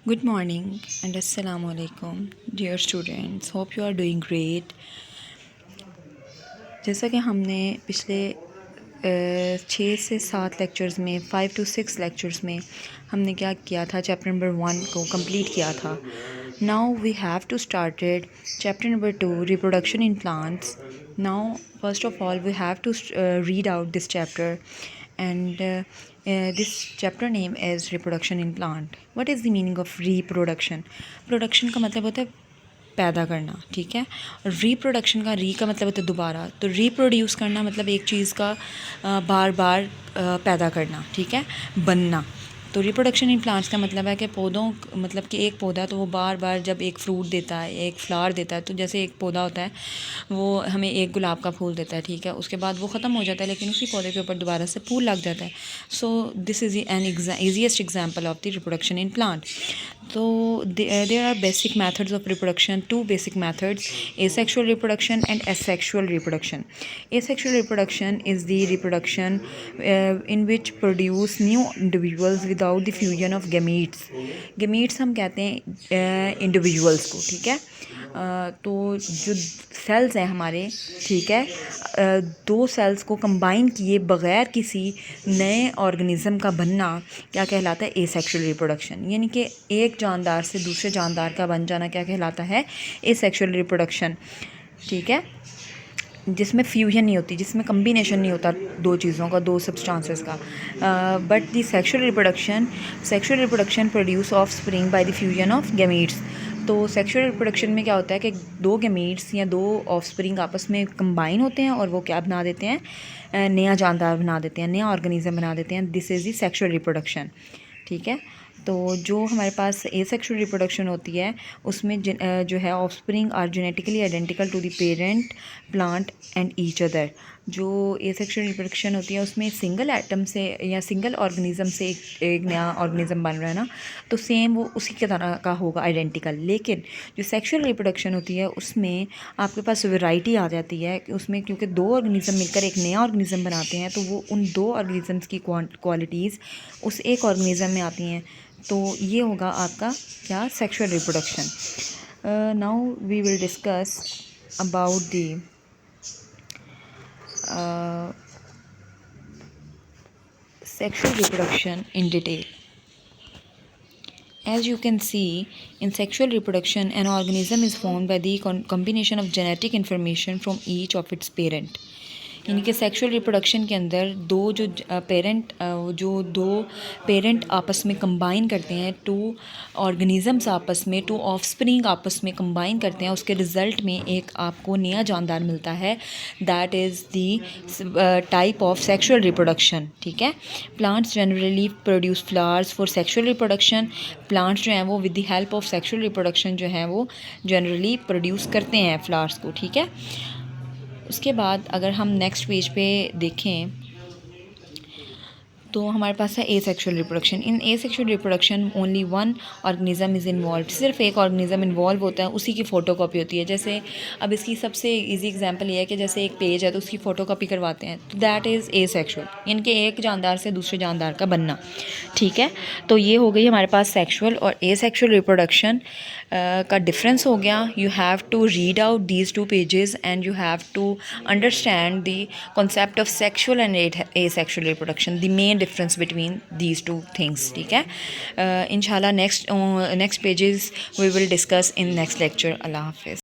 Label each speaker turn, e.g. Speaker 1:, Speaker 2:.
Speaker 1: Good morning and assalamu alaikum dear students, hope you are doing great। जैसा कि हमने पिछले 6 से 7 लेक्चर्स में 5 to 6 लेक्चर्स में हमने क्या किया था, चैप्टर नंबर 1 को कंप्लीट किया था। Now we have to started chapter number 2 reproduction in plants. Now first of all we have to read out this chapter and this chapter name is reproduction in plant। what is the meaning of reproduction? Production का मतलब होता है पैदा करना, ठीक है। और reproduction का री का मतलब होता है दोबारा, तो रिप्रोड्यूस करना मतलब एक चीज़ का बार बार पैदा करना, ठीक है, बनना। तो रिप्रोडक्शन इन प्लांट्स का मतलब है कि पौधों, मतलब कि एक पौधा तो वो बार बार जब एक फ्रूट देता है, एक फ्लावर देता है, तो जैसे एक पौधा होता है वो हमें एक गुलाब का फूल देता है, ठीक है, उसके बाद वो ख़त्म हो जाता है, लेकिन उसी पौधे के ऊपर दोबारा से फूल लग जाता है। So this is an easiest example of the reproduction in plant. तो there are basic methods of reproduction, two basic methods: asexual reproduction and asexual reproduction। Asexual reproduction is the reproduction in which produce new individuals without the fusion of gametes। gametes हम कहते हैं individuals को, ठीक है। तो जो sales हैं हमारे, ठीक है, दो सेल्स को कंबाइन किए बग़ैर किसी नए ऑर्गेनिज़म का बनना क्या कहलाता है? Asexual reproduction. यानी कि एक जानदार से दूसरे जानदार का बन जाना क्या कहलाता है? एसेक्सुअल रिप्रोडक्शन, ठीक है, जिसमें फ्यूजन नहीं होती, जिसमें कम्बिनेशन नहीं होता दो चीज़ों का, दो सब्सटेंसेस का। But the sexual reproduction produce of spring by the fusion of gametes. तो सेक्सुअल रिप्रोडक्शन में क्या होता है कि दो गैमीट्स या दो ऑफस्प्रिंग आपस में कंबाइन होते हैं और वो क्या बना देते हैं? नया जानदार बना देते हैं, नया ऑर्गेनिज्म बना देते हैं। This is the sexual reproduction, ठीक है। तो जो हमारे पास एसेक्सुअल रिप्रोडक्शन होती है उसमें जो है offspring are genetically identical to the parent plant and each other. जो एसेक्सुअल रिप्रोडक्शन होती है उसमें सिंगल एटम से या सिंगल ऑर्गेनिज्म से एक नया ऑर्गेनिज्म बन रहा है ना, तो सेम वो उसी के तरह का होगा, आइडेंटिकल। लेकिन जो सेक्सुअल रिप्रोडक्शन होती है उसमें आपके पास वैरायटी आ जाती है कि उसमें, क्योंकि दो ऑर्गेनिज्म मिलकर एक नया ऑर्गेनिज्म बनाते हैं, तो वो उन दो ऑर्गेनिजम्स की क्वालिटीज़ उस एक ऑर्गेनिज्म में आती हैं। तो ये होगा आपका क्या? Sexual reproduction. Now we will discuss about the sexual reproduction in detail। As you can see, in sexual reproduction, an organism is formed by the combination of genetic information from each of its parent। यानी कि sexual reproduction के अंदर दो parent आपस में combine करते हैं, to organisms आपस में, टू ऑफस्प्रिंग आपस में कंबाइन करते हैं, उसके रिज़ल्ट में एक आपको नया जानदार मिलता है। That is the type of sexual reproduction, ठीक है। Plants generally produce flowers for sexual reproduction. Plants जो हैं वो with the help of sexual reproduction जो है वो जनरली प्रोड्यूस करते हैं फ्लावर्स को, ठीक है। उसके बाद अगर हम नेक्स्ट पेज पे देखें तो हमारे पास है asexual reproduction. In asexual reproduction only one organism is involve. सिर्फ एक ऑर्गेनिज्म इन्वॉल्व होता है, उसी की फ़ोटोकॉपी होती है। जैसे अब इसकी सबसे इजी एग्जांपल ये है कि जैसे एक पेज है तो उसकी फ़ोटोकॉपी करवाते हैं, तो दैट इज़ एसेक्सुअल, यानी कि एक जानदार से दूसरे जानदार का बनना, ठीक है। तो ये हो गई हमारे पास सेक्सुअल और एसेक्सुअल रिप्रोडक्शन का डिफरेंस हो गया। You have to read out these two pages and you have to understand the concept of sexual and asexual reproduction, the main difference between these two things, ठीक है। इंशाल्लाह next pages we will discuss in next lecture. अल्लाह हाफिज़।